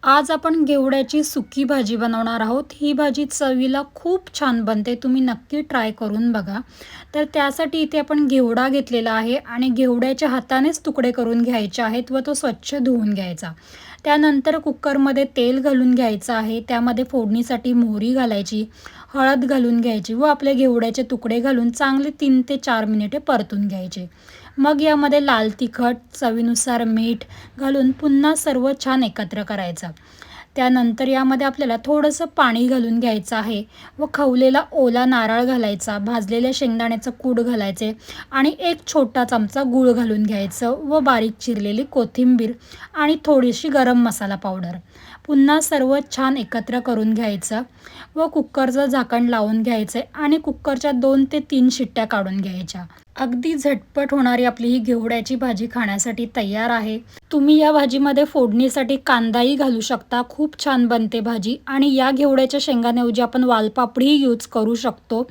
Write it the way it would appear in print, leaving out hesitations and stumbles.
आज आपण घेवड्याची सुकी भाजी बनवणार आहोत। ही भाजी चवीला खूप छान बनते, तुम्ही नक्की ट्राय करून बघा। तर त्यासाठी इथे आपण घेवडा घेतलेला आहे आणि घेवड्याच्या हातानेच तुकडे करून घ्यायचे आहेत व तो स्वच्छ धुवून घ्यायचा। त्यानंतर कुकरमध्ये तेल घालून घ्यायचं आहे, त्यामध्ये फोडणीसाठी मोहरी घालायची, हळद घालून घ्यायची व आपले घेवड्याचे तुकडे घालून चांगले 3 ते 4 मिनिटे परतून घ्यायचे। मग यामध्ये लाल तिखट, चवीनुसार मीठ घालून पुन्हा सर्व छान एकत्र करायचं। त्यानंतर यामध्ये आपल्याला थोडंसं पाणी घालून घ्यायचं आहे व खवलेला ओला नारळ घालायचा, भाजलेल्या शेंगदाण्याचं कूट घालायचे आणि एक छोटा चमचा गूळ घालून घ्यायचं व बारीक चिरलेली कोथिंबीर आणि थोडीशी गरम मसाला पावडर। पुन्हा सर्व छान एकत्र करून घ्यायचं व कुकरचं झाकण लावून घ्यायचं आणि कुकरच्या 2 ते 3 शिट्ट्या काढून घ्यायच्या। अगदी झटपट होणारी आपली ही घेवड्याची भाजी खाण्यासाठी तयार आहे। तुम्ही या भाजीमध्ये फोडणीसाठी कांदाही घालू शकता, खूप छान बनते भाजी। आणि या घेवड्याच्या शेंगांऐवजी आपण वालपापडीही यूज करू शकतो।